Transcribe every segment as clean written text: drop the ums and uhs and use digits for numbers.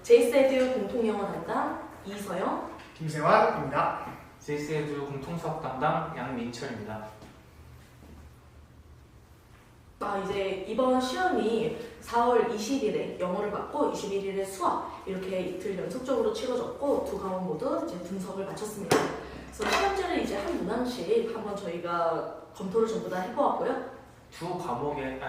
제이세드 공통영어 담당 이서영, 김세환입니다. 제이세드 공통수학 담당 양민철입니다. 이제 이번 시험이 4월 20일에 영어를 받고 21일에 수학 이렇게 이틀 연속적으로 치러졌고 두 과목 모두 이제 분석을 마쳤습니다. 그래서 시험지를 이제 한 문항씩 한번 저희가 검토를 전부 다 해보았고요. 두 과목에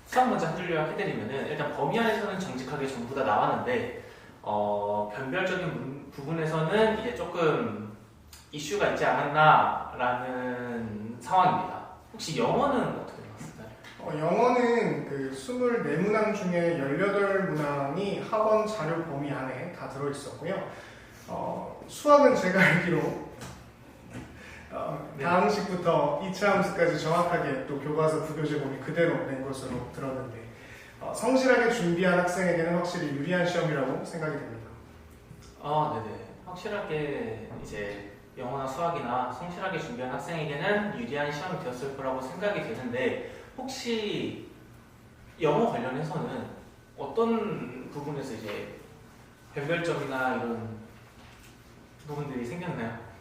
수학 먼저 해드리면은 일단 범위 안에서는 정직하게 전부 다 나왔는데 변별적인 부분에서는 이제 조금 이슈가 있지 않았나라는 상황입니다. 혹시 영어는 어떻게 나왔을까요? 영어는 그 24문항 중에 18문항이 학원 자료 범위 안에 다 들어있었고요. 수학은 제가 알기로 다항식부터 이차 함수까지 정확하게 또 교과서 부교재 범위 그대로 낸 것으로 들었는데 성실하게 준비한 학생에게는 확실히 유리한 시험이라고 생각이 됩니다. 네네. 확실하게 이제 영어나 수학이나 성실하게 준비한 학생에게는 유리한 시험이 되었을 거라고 생각이 되는데 혹시 영어 관련해서는 어떤 부분에서 이제 변별점이나 이런 부분들이 생겼나요?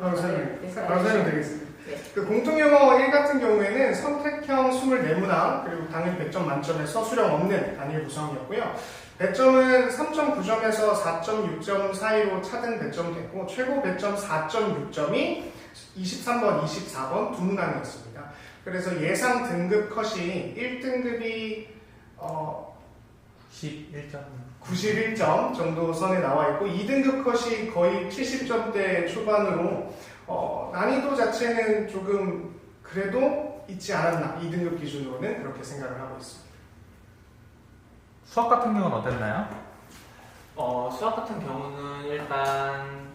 바로 설명드리겠습니다. 그 공통영어 1 같은 경우에는 선택형 24문항 그리고 당일 100점 만점에서 수령 없는 단일 구성이었고요. 배점은 3.9점에서 4.6점 사이로 차등 배점됐고 최고 배점 4.6점이 23번, 24번 두 문항이었습니다. 그래서 예상 등급 컷이 1등급이 91점 정도 선에 나와 있고 2등급 컷이 거의 70점대 초반으로 난이도 자체는 조금 그래도 있지 않았나 2등급 기준으로는 그렇게 생각을 하고 있습니다. 수학 같은 경우는 어땠나요? 수학 같은 경우는 일단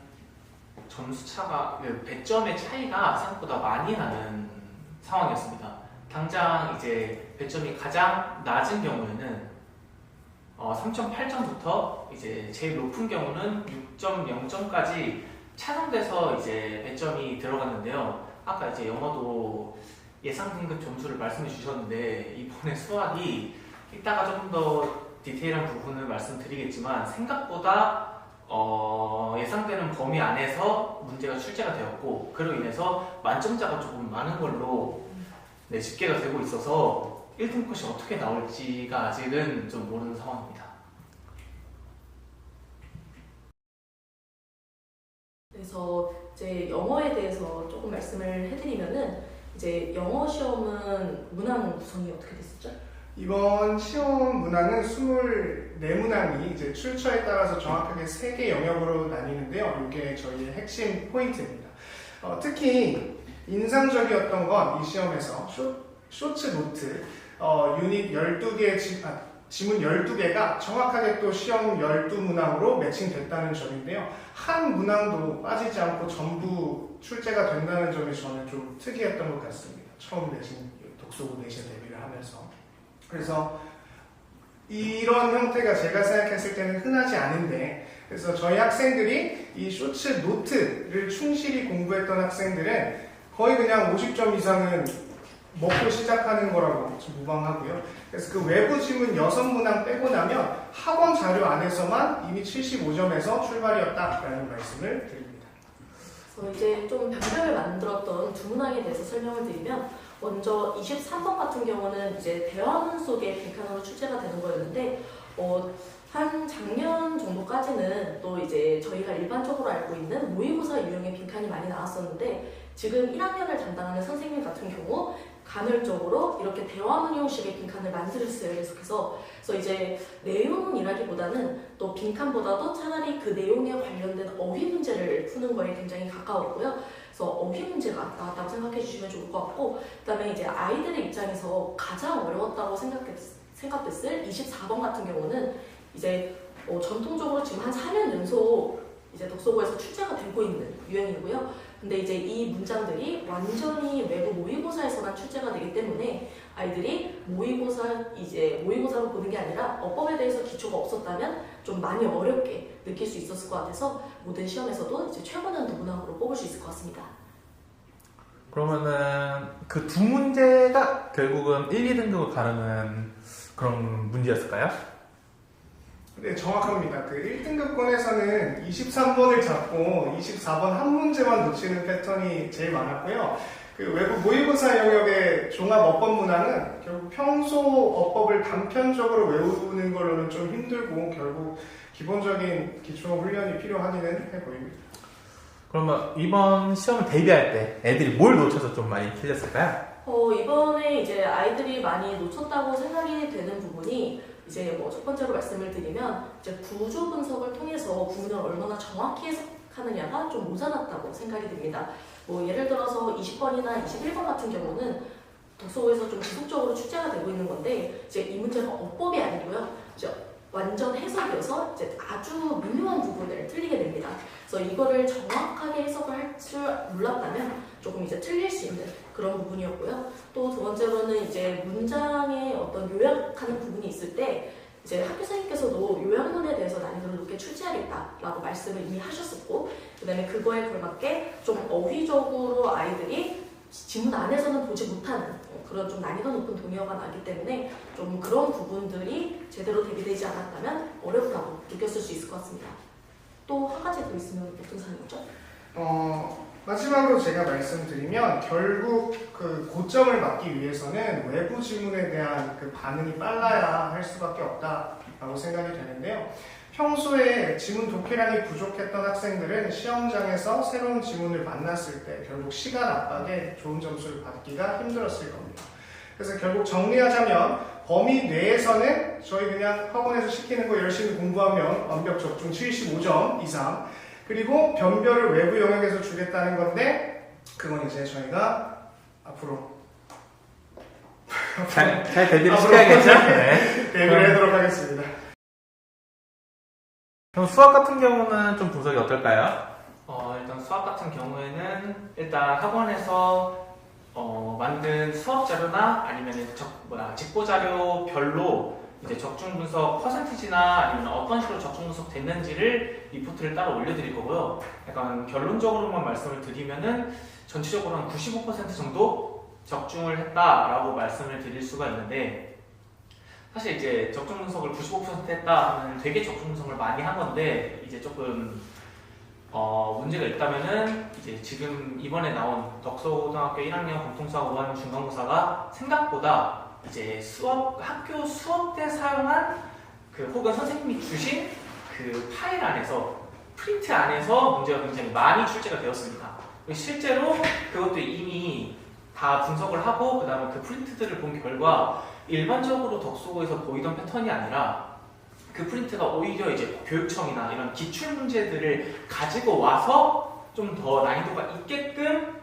점수차가 배점의 차이가 생각보다 많이 나는 상황이었습니다. 당장 이제 배점이 가장 낮은 경우에는 3.8점부터 이제 제일 높은 경우는 6.0점까지 차등돼서 이제 배점이 들어갔는데요. 아까 이제 영어도 예상 등급 점수를 말씀해 주셨는데 이번에 수학이 이따가 조금 더 디테일한 부분을 말씀드리겠지만 생각보다 예상되는 범위 안에서 문제가 출제가 되었고 그로 인해서 만점자가 조금 많은 걸로 집계가 되고 있어서 1등 컷이 어떻게 나올지가 아직은 좀 모르는 상황입니다. 그래서 이제 영어에 대해서 조금 말씀을 해드리면은 이제 영어 시험은 문항 구성이 어떻게 됐었죠? 이번 시험 문항은 24문항이 이제 출처에 따라서 정확하게 3개 영역으로 나뉘는데요. 이게 저희의 핵심 포인트입니다. 특히 인상적이었던 건 이 시험에서 쇼츠 노트 유닛 12개 지문 12개가 정확하게 또 시험 12문항으로 매칭됐다는 점인데요. 한 문항도 빠지지 않고 전부 출제가 된다는 점이 저는 좀 특이했던 것 같습니다. 처음 내신 독서고 내신 데뷔를 하면서. 그래서 이런 형태가 제가 생각했을 때는 흔하지 않은데 그래서 저희 학생들이 이 쇼츠 노트를 충실히 공부했던 학생들은 거의 그냥 50점 이상은 먹고 시작하는 거라고 무방하고요. 그래서 그 외부 지문 6문항 빼고 나면 학원 자료 안에서만 이미 75점에서 출발이었다라는 말씀을 드립니다. 그래서 이제 좀 변별을 만들었던 두 문항에 대해서 설명을 드리면 먼저 23번 같은 경우는 이제 대화문 속의 빈칸으로 출제가 되는 거였는데 한 작년 정도까지는 또 이제 저희가 일반적으로 알고 있는 모의고사 유형의 빈칸이 많이 나왔었는데 지금 1학년을 담당하는 선생님 같은 경우 간헐적으로 이렇게 대화문 형식의 빈칸을 만들었어요. 계속해서 그래서 이제 내용이라기보다는 또 빈칸보다도 차라리 그 내용에 관련된 어휘 문제를 푸는 거에 굉장히 가까웠고요. 그래서 어휘 문제가 나왔다고 생각해 주시면 좋을 것 같고 그다음에 이제 아이들의 입장에서 가장 어려웠다고 생각됐을 24번 같은 경우는 이제 전통적으로 지금 한 4년 연속 이제 독서고에서 출제가 되고 있는 유형이고요. 근데 이제 이 문장들이 완전히 외부 모의고사에서만 출제가 되기 때문에 아이들이 모의고사로 보는 게 아니라 어법에 대해서 기초가 없었다면 좀 많이 어렵게 느낄 수 있었을 것 같아서 모든 시험에서도 이제 최고난도 문항으로 뽑을 수 있을 것 같습니다. 그러면은 그 두 문제가 결국은 1, 2등급을 가르는 그런 문제였을까요? 네, 정확합니다. 그 1등급권에서는 23번을 잡고 24번 한 문제만 놓치는 패턴이 제일 많았고요. 그 외부 모의고사 영역의 종합 어법 문항은 결국 평소 어법을 단편적으로 외우는 걸로는 좀 힘들고 결국 기본적인 기초 훈련이 필요하기는 해 보입니다. 그러면 이번 시험을 대비할 때 애들이 뭘 놓쳐서 좀 많이 틀렸을까요? 이번에 이제 아이들이 많이 놓쳤다고 생각이 되는 부분이 이제 뭐 첫 번째로 말씀을 드리면 이제 구조 분석을 통해서 구문을 얼마나 정확히 해석하느냐가 좀 모자랐다고 생각이 듭니다. 뭐 예를 들어서 20번이나 21번 같은 경우는 독서에서 좀 지속적으로 출제가 되고 있는 건데 이제 이 문제가 어법이 아니고요. 이제 완전 해석이어서 이제 아주 미묘한 부분을 틀리게 됩니다. 그래서 이거를 정확하게 해석을 할 줄 몰랐다면 조금 이제 틀릴 수 있는 그런 부분이었고요. 또 두 번째로는 이제 문장의 어떤 요약하는 부분이 있을 때 이제 학교 선생님께서도 요약문에 대해서 난이도를 높게 출제하겠다라고 말씀을 이미 하셨었고, 그다음에 그거에 걸맞게 좀 어휘적으로 아이들이 지문 안에서는 보지 못하는 그런 좀 난이도 높은 동요가 나기 때문에 좀 그런 부분들이 제대로 대비되지 않았다면 어렵다고 느꼈을 수 있을 것 같습니다. 또 한 가지 더 있으면 어떤 사항이죠? 마지막으로 제가 말씀드리면 결국 그 고점을 맞기 위해서는 외부 지문에 대한 그 반응이 빨라야 할 수밖에 없다라고 생각이 되는데요. 평소에 지문 독해량이 부족했던 학생들은 시험장에서 새로운 지문을 만났을 때 결국 시간 압박에 좋은 점수를 받기가 힘들었을 겁니다. 그래서 결국 정리하자면 범위 내에서는 저희 그냥 학원에서 시키는 거 열심히 공부하면 완벽 적중 75점 이상, 그리고 변별을 외부 영역에서 주겠다는 건데 그건 이제 저희가 앞으로 잘 대비를 시켜야겠죠? 네. 대비를 하도록 하겠습니다. 그럼 수학 같은 경우는 좀 분석이 어떨까요? 일단 수학 같은 경우에는 일단 학원에서 만든 수업 자료나 아니면 직보 자료별로 이제 적중 분석 퍼센티지나 아니면 어떤 식으로 적중 분석 됐는지를 리포트를 따로 올려드릴 거고요. 약간 결론적으로만 말씀을 드리면은 전체적으로 한 95% 정도 적중을 했다라고 말씀을 드릴 수가 있는데, 사실 이제 적중 분석을 95% 했다 하면 되게 적중 분석을 많이 한 건데, 이제 조금 문제가 있다면은 이제 지금 이번에 나온 덕서고등학교 1학년 공통수학 5학년 중간고사가 생각보다 이제 학교 수업 때 사용한 혹은 선생님이 주신 그 파일 안에서, 프린트 안에서 문제가 굉장히 많이 출제가 되었습니다. 실제로 그것도 이미 다 분석을 하고 그 다음에 그 프린트들을 본 결과 일반적으로 덕서고에서 보이던 패턴이 아니라 그 프린트가 오히려 이제 교육청이나 이런 기출 문제들을 가지고 와서 좀 더 난이도가 있게끔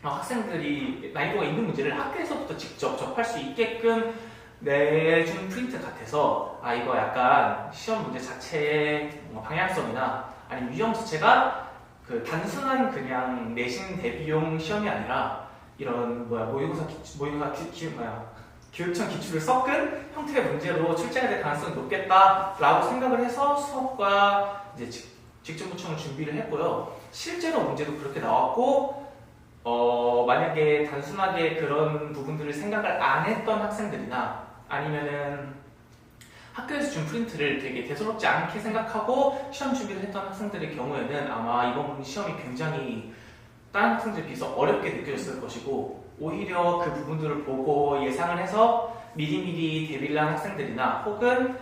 학생들이 난이도가 있는 문제를 학교에서부터 직접 접할 수 있게끔 내준 프린트 같아서 이거 약간 시험 문제 자체의 방향성이나 아니면 유형 자체가 그 단순한 그냥 내신 대비용 시험이 아니라 이런 교육청 기출을 섞은 형태의 문제로 출제가 될 가능성이 높겠다라고 생각을 해서 수업과 이제 직전부총을 준비를 했고요. 실제로 문제도 그렇게 나왔고, 만약에 단순하게 그런 부분들을 생각을 안 했던 학생들이나 아니면은 학교에서 준 프린트를 되게 대수롭지 않게 생각하고 시험 준비를 했던 학생들의 경우에는 아마 이번 시험이 굉장히 다른 학생들에 비해서 어렵게 느껴졌을 것이고, 오히려 그 부분들을 보고 예상을 해서 미리미리 대비를 한 학생들이나 혹은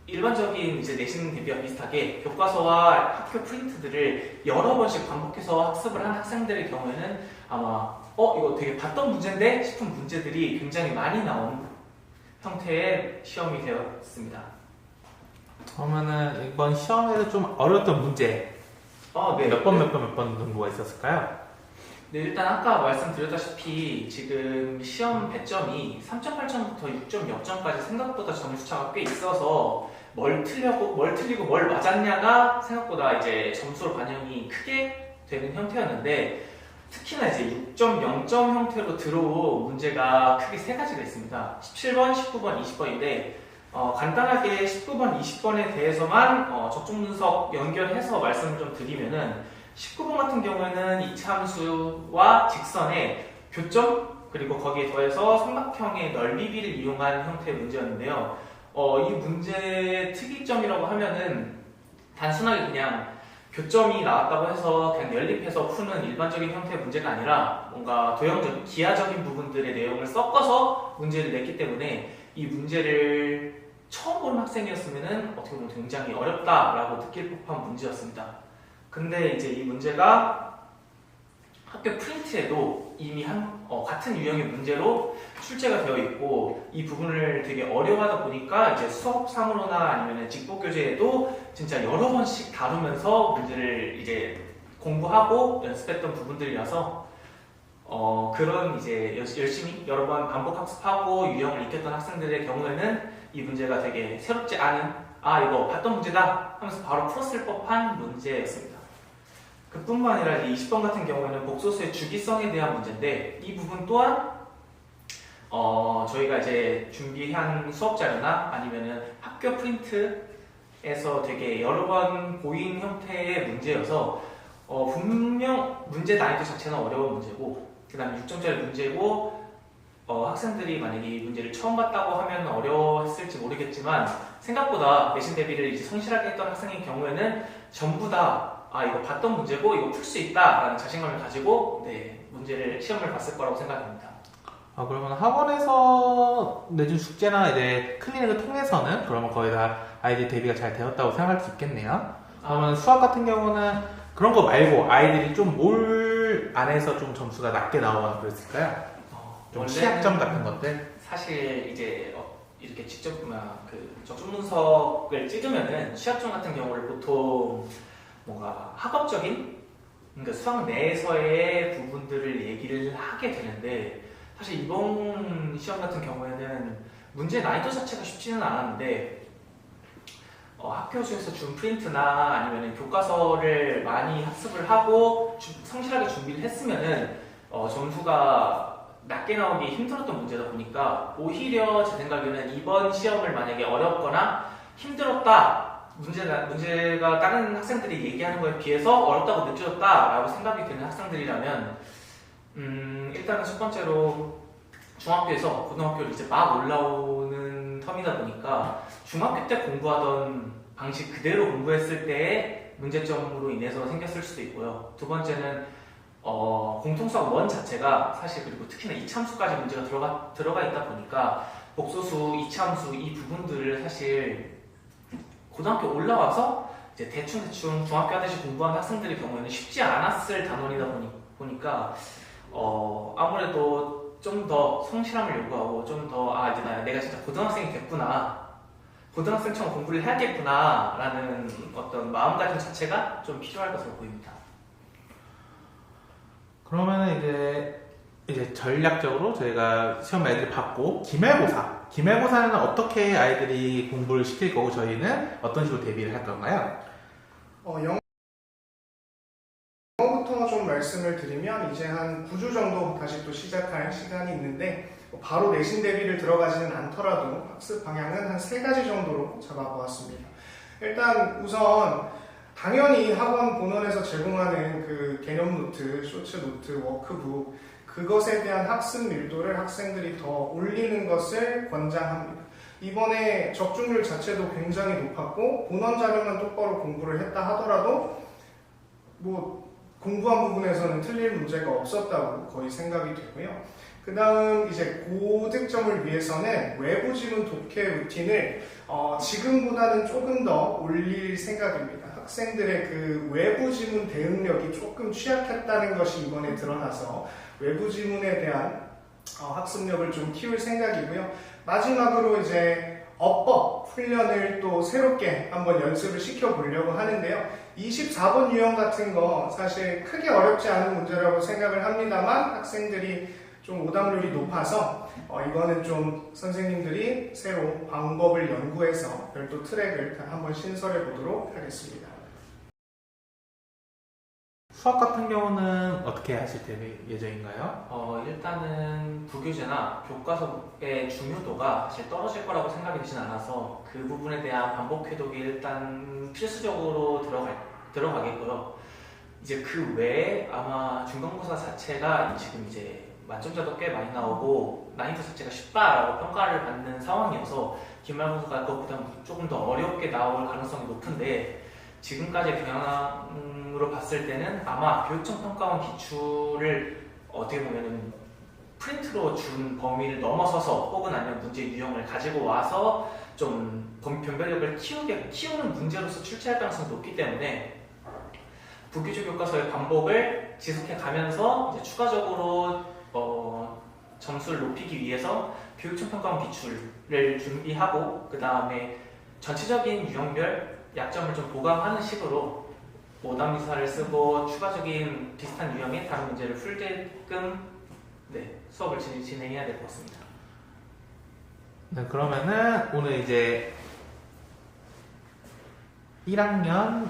일반적인 이제 내신 대비와 비슷하게 교과서와 학교 프린트들을 여러 번씩 반복해서 학습을 한 학생들의 경우에는 아마 이거 되게 봤던 문제인데 싶은 문제들이 굉장히 많이 나온 형태의 시험이 되었습니다. 그러면은 이번 시험에서 좀 어려웠던 문제 네. 몇 번 정도가 있었을까요? 네, 일단 아까 말씀드렸다시피 지금 시험 배점이 3.8점부터 6.0점까지 생각보다 점수차가 꽤 있어서 뭘 틀리고 뭘 맞았냐가 생각보다 이제 점수로 반영이 크게 되는 형태였는데, 특히나 이제 6.0점 형태로 들어온 문제가 크게 세 가지가 있습니다. 17번, 19번, 20번인데 간단하게 19번, 20번에 대해서만 적중 분석 연결해서 말씀을 좀 드리면은 19번 같은 경우에는 이차함수와 직선의 교점 그리고 거기에 더해서 삼각형의 넓이비를 이용한 형태의 문제였는데요. 이 문제의 특이점이라고 하면은 단순하게 그냥 교점이 나왔다고 해서 그냥 연립해서 푸는 일반적인 형태의 문제가 아니라 뭔가 도형적, 기하적인 부분들의 내용을 섞어서 문제를 냈기 때문에 이 문제를 처음 보는 학생이었으면은 어떻게 보면 굉장히 어렵다라고 느낄 법한 문제였습니다. 근데 이제 이 문제가 학교 프린트에도 이미 같은 유형의 문제로 출제가 되어 있고 이 부분을 되게 어려워하다 보니까 이제 수업상으로나 아니면 직보교재에도 진짜 여러 번씩 다루면서 문제를 이제 공부하고 연습했던 부분들이라서 그런 이제 열심히 여러 번 반복 학습하고 유형을 익혔던 학생들의 경우에는 이 문제가 되게 새롭지 않은 이거 봤던 문제다 하면서 바로 풀었을 법한 문제였습니다. 그뿐만 아니라 20번 같은 경우에는 복소수의 주기성에 대한 문제인데 이 부분 또한 저희가 이제 준비한 수업 자료나 아니면은 학교 프린트에서 되게 여러 번 보인 형태의 문제여서 분명 문제 난이도 자체는 어려운 문제고 그 다음에 6점짜리 문제고 학생들이 만약에 이 문제를 처음 봤다고 하면 어려웠을지 모르겠지만 생각보다 내신 대비를 이제 성실하게 했던 학생의 경우에는 전부 다 이거 봤던 문제고 이거 풀 수 있다라는 자신감을 가지고 문제를 시험을 봤을 거라고 생각합니다. 그러면 학원에서 내준 숙제나 이제 클리닉을 통해서는 그러면 거의 다 아이들 대비가 잘 되었다고 생각할 수 있겠네요. 그러면 수학 같은 경우는 그런 거 말고 아이들이 좀 뭘 안에서 좀 점수가 낮게 나오거나 그랬을까요? 좀 취약점 같은 것들? 사실 이제 이렇게 직접 그 적중 분석을 찍으면은 취약점 같은 경우를 보통 뭔가 학업적인 그러니까 수학 내에서의 부분들을 얘기를 하게 되는데 사실 이번 시험 같은 경우에는 문제 난이도 자체가 쉽지는 않았는데 학교에서 준 프린트나 아니면 교과서를 많이 학습을 하고 성실하게 준비를 했으면은 점수가 낮게 나오기 힘들었던 문제다 보니까 오히려 제 생각에는 이번 시험을 만약에 어렵거나 힘들었다 문제가 다른 학생들이 얘기하는 거에 비해서 어렵다고 느껴졌다라고 생각이 되는 학생들이라면 일단은 첫 번째로 중학교에서 고등학교를 이제 막 올라오는 텀이다 보니까 중학교 때 공부하던 방식 그대로 공부했을 때의 문제점으로 인해서 생겼을 수도 있고요. 두 번째는 공통수학 원 자체가 사실 그리고 특히나 이참수까지 문제가 들어가 있다 보니까 복소수, 이참수 이 부분들을 사실 고등학교 올라와서 이제 대충 중학교 하듯이 공부하는 학생들의 경우에는 쉽지 않았을 단원이다 보니까 아무래도 좀 더 성실함을 요구하고 좀 더 이제 내가 진짜 고등학생이 됐구나 고등학생처럼 공부를 해야겠구나 라는 어떤 마음가짐 자체가 좀 필요할 것으로 보입니다. 그러면 이제 전략적으로 저희가 시험 아이들이 받고 기말고사는 어떻게 아이들이 공부를 시킬 거고 저희는 어떤 식으로 대비를 할 건가요? 영어부터 좀 말씀을 드리면 이제 한 9주 정도 다시 또 시작할 시간이 있는데 바로 내신 대비를 들어가지는 않더라도 학습 방향은 한 3가지 정도로 잡아보았습니다. 일단 우선 당연히 학원 본원에서 제공하는 그 개념 노트, 쇼츠 노트, 워크북 그것에 대한 학습 밀도를 학생들이 더 올리는 것을 권장합니다. 이번에 적중률 자체도 굉장히 높았고 본원 자료만 똑바로 공부를 했다 하더라도 공부한 부분에서는 틀릴 문제가 없었다고 거의 생각이 되고요. 그 다음 이제 고득점을 위해서는 외부 지문 독해 루틴을 지금보다는 조금 더 올릴 생각입니다. 학생들의 그 외부 지문 대응력이 조금 취약했다는 것이 이번에 드러나서 외부 지문에 대한 학습력을 좀 키울 생각이고요. 마지막으로 이제 어법 훈련을 또 새롭게 한번 연습을 시켜보려고 하는데요. 24번 유형 같은 거 사실 크게 어렵지 않은 문제라고 생각을 합니다만 학생들이 좀 오답률이 높아서 이거는 좀 선생님들이 새로 방법을 연구해서 별도 트랙을 한번 신설해 보도록 하겠습니다. 수학 같은 경우는 어떻게 하실 예정인가요? 일단은 부교재나 교과서의 중요도가 사실 떨어질 거라고 생각이 되진 않아서 그 부분에 대한 반복 회독이 일단 필수적으로 들어가겠고요. 이제 그 외에 아마 중간고사 자체가 지금 이제 만점자도 꽤 많이 나오고 난이도 자체가 쉽다라고 평가를 받는 상황이어서 기말고사가 그것보다 조금 더 어렵게 나올 가능성이 높은데 지금까지의 경향으로 봤을 때는 아마 교육청 평가원 기출을 어떻게 보면은 프린트로 준 범위를 넘어서서 혹은 아니면 문제 유형을 가지고 와서 좀 변별력을 키우는 문제로서 출제할 가능성이 높기 때문에 부교재 교과서의 반복을 지속해 가면서 이제 추가적으로 점수를 높이기 위해서 교육청 평가원 기출을 준비하고 그 다음에 전체적인 유형별 약점을 좀 보강하는 식으로 오답미사를 쓰고 추가적인 비슷한 유형의 다른 문제를 풀게끔 수업을 진행해야 될 것 같습니다. 네, 그러면은 오늘 이제 1학년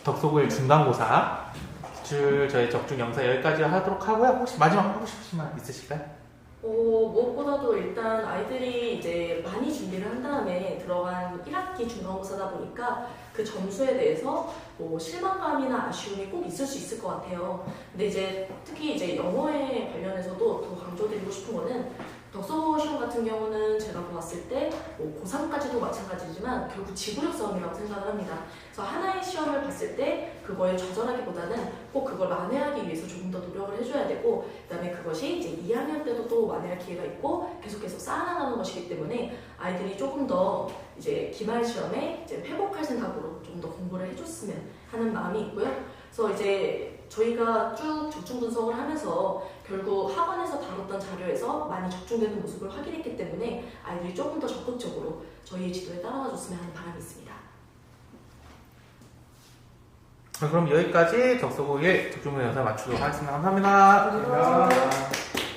덕소고일 중간고사 기출 저희 적중 영상 여기까지 하도록 하고요. 혹시 마지막 하고 싶으신 말 있으실까요? 무엇보다도 일단 아이들이 이제 많이 준비를 한 다음에 들어간 1학기 중간고사다 보니까 그 점수에 대해서 실망감이나 아쉬움이 꼭 있을 수 있을 것 같아요. 근데 이제 특히 이제 영어에 관련해서도 더 강조드리고 싶은 거는 덕소 시험 같은 경우는 제가 보았을 때 고3까지도 마찬가지지만 결국 지구력 싸움이라고 생각을 합니다. 그래서 하나의 시험을 봤을 때 그거에 좌절하기보다는 꼭 그걸 만회하기 위해서 조금 더 노력을 해줘야 되고 그다음에 그것이 이제 2학년 때도 또 만회할 기회가 있고 계속해서 쌓아나가는 것이기 때문에 아이들이 조금 더 이제 기말 시험에 이제 회복할 생각으로 좀 더 공부를 해줬으면 하는 마음이 있고요. 그래서 이제 저희가 쭉 적중 분석을 하면서 결국 학원에서 다뤘던 자료에서 많이 적중되는 모습을 확인했기 때문에 아이들이 조금 더 적극적으로 저희의 지도에 따라와 줬으면 하는 바람이 있습니다. 그럼 여기까지 덕소고일 적중 영상 마치도록 하겠습니다. 감사합니다. 감사합니다.